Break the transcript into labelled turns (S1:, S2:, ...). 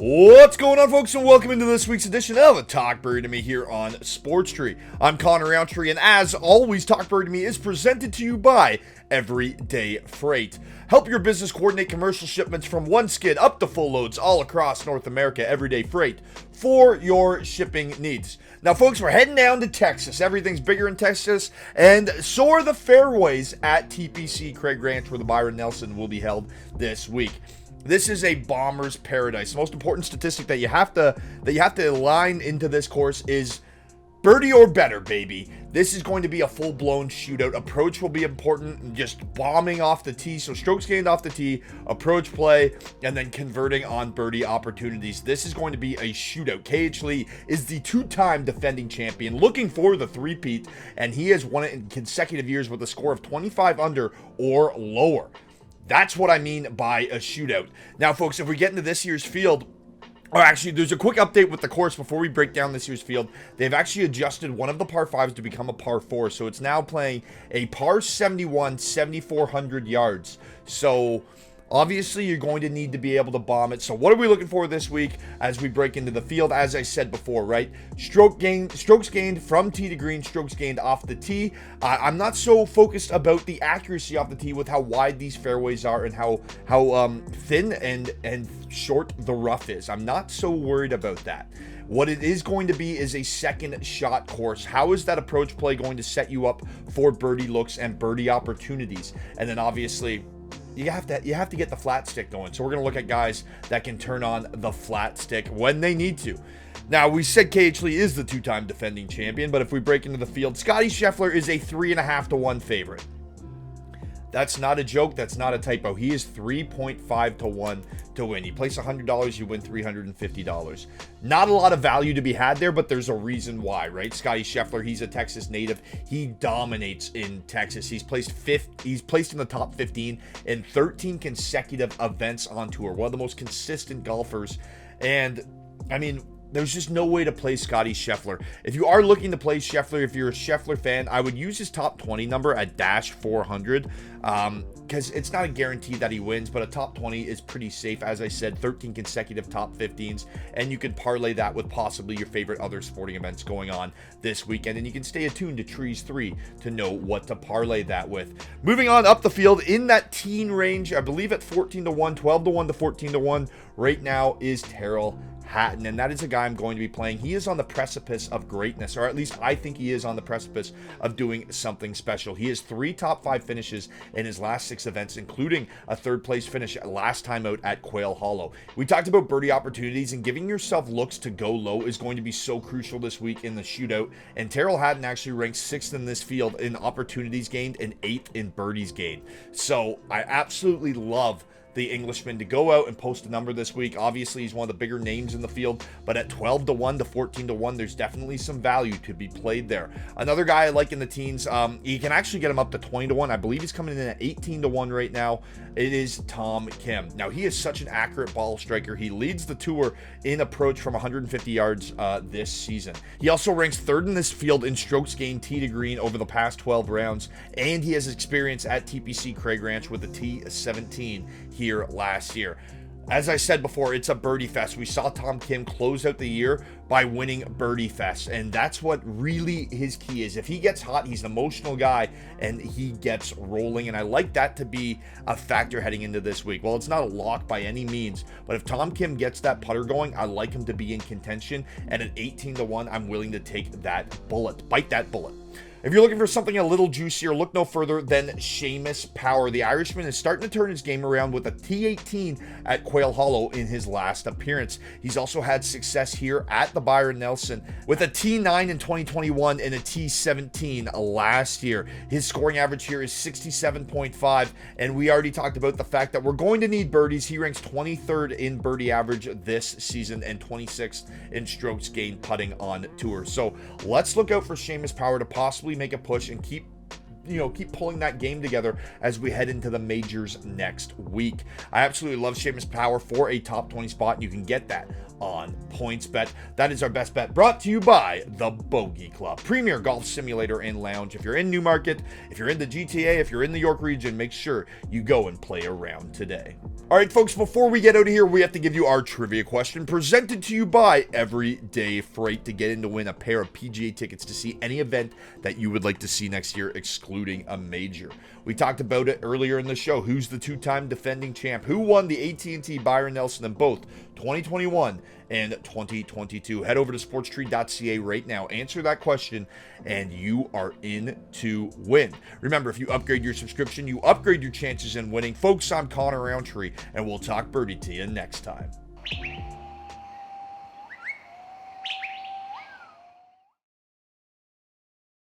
S1: What's going on, folks, and welcome into this week's edition of Talk Birdie to Me here on Sports Tree. I'm Connor Roundtree, and as always, Talk Birdie to Me is presented to you by Everyday Freight. Help your business coordinate commercial shipments from one skid up to full loads all across North America. Everyday Freight for your shipping needs. Now, folks, we're heading down to Texas. Everything's bigger in Texas, and so are the fairways at TPC Craig Ranch, where the Byron Nelson will be held this week. This is a bomber's paradise. The most important statistic that you have to align into this course is birdie or better, baby. This is going to be a full-blown shootout. Approach will be important, just bombing off the tee. So strokes gained off the tee, approach play, and then converting on birdie opportunities. This is going to be a shootout. KH Lee is the two-time defending champion, looking for the three-peat, and he has won it in consecutive years with a score of 25 under or lower. That's what I mean by a shootout. Now, folks, if we get into this year's field, or actually, there's a quick update with the course before we break down this year's field. They've actually adjusted one of the par 5s to become a par 4, so it's now playing a par 71, 7,400 yards. So obviously, you're going to need to be able to bomb it. So what are we looking for this week as we break into the field? As I said before, right? Strokes gained from tee to green, strokes gained off the tee. I'm not so focused about the accuracy off the tee with how wide these fairways are and how thin and short the rough is. I'm not so worried about that. What it is going to be is a second shot course. How is that approach play going to set you up for birdie looks and birdie opportunities? And then obviously, you have to get the flat stick going. So we're going to look at guys that can turn on the flat stick when they need to. Now, we said KH Lee is the two-time defending champion, but if we break into the field, Scottie Scheffler is a 3.5 to 1 favorite. That's not a joke. That's not a typo. He is 3.5 to 1 to win. You place $100, you win $350. Not a lot of value to be had there, but there's a reason why, right? Scottie Scheffler, he's a Texas native. He dominates in Texas. He's placed in the top 15 in 13 consecutive events on tour. One of the most consistent golfers. And I mean, there's just no way to play Scottie Scheffler. If you are looking to play Scheffler, if you're a Scheffler fan, I would use his top 20 number at -400 because it's not a guarantee that he wins, but a top 20 is pretty safe. As I said, 13 consecutive top 15s, and you can parlay that with possibly your favorite other sporting events going on this weekend, and you can stay attuned to Trees 3 to know what to parlay that with. Moving on up the field in that teen range, I believe at 14 to 1, 12 to 1 to 14 to 1 right now is Tyrrell Hatton, and that is a guy I'm going to be playing. He is on the precipice of greatness, or at least I think he is on the precipice of doing something special. He has 3 top 5 finishes in his last 6 events, including a 3rd place finish last time out at Quail Hollow. We talked about birdie opportunities, and giving yourself looks to go low is going to be so crucial this week in the shootout, and Tyrrell Hatton actually ranks 6th in this field in opportunities gained and 8th in birdies gained. So I absolutely love the Englishman to go out and post a number this week. Obviously, he's one of the bigger names in the field, but at 12 to 1 to 14 to 1, there's definitely some value to be played there. Another guy I like in the teens, you can actually get him up to 20 to 1. I believe he's coming in at 18 to 1 right now. It is Tom Kim. Now, he is such an accurate ball striker. He leads the tour in approach from 150 yards this season. He also ranks 3rd in this field in strokes gained tee to green over the past 12 rounds, and he has experience at TPC Craig Ranch with the T17 here last year. As I said before, it's a birdie fest. We saw Tom Kim close out the year by winning birdie fest, and that's what really his key is. If he gets hot, he's an emotional guy, and he gets rolling, and I like that to be a factor heading into this week. Well, it's not a lock by any means, but if Tom Kim gets that putter going, I like him to be in contention, and at 18 to 1, I'm willing to take that bullet. Bite that bullet. If you're looking for something a little juicier, look no further than Seamus Power. The Irishman is starting to turn his game around with a T18 at Quail Hollow in his last appearance. He's also had success here at the Byron Nelson with a T9 in 2021 and a T17 last year. His scoring average here is 67.5, and we already talked about the fact that we're going to need birdies. He ranks 23rd in birdie average this season and 26th in strokes gained putting on tour. So let's look out for Seamus Power to possibly make a push and keep keep pulling that game together as we head into the majors next week. I absolutely love Seamus Power for a top 20 spot, and you can get that on PointsBet. That is our best bet, brought to you by the Bogey Club, premier golf simulator and lounge. If you're in Newmarket, if you're in the GTA, if you're in the York region, make sure you go and play around today. All right, folks, before we get out of here, we have to give you our trivia question presented to you by Everyday Freight to get in to win a pair of PGA tickets to see any event that you would like to see next year, excluding a major. We talked about it earlier in the show. Who's the two-time defending champ? Who won the AT&T Byron Nelson in both 2021 and 2022? Head over to sportstree.ca right now. Answer that question, and you are in to win. Remember, if you upgrade your subscription, you upgrade your chances in winning. Folks, I'm Connor Roundtree, and we'll talk birdie to you next time.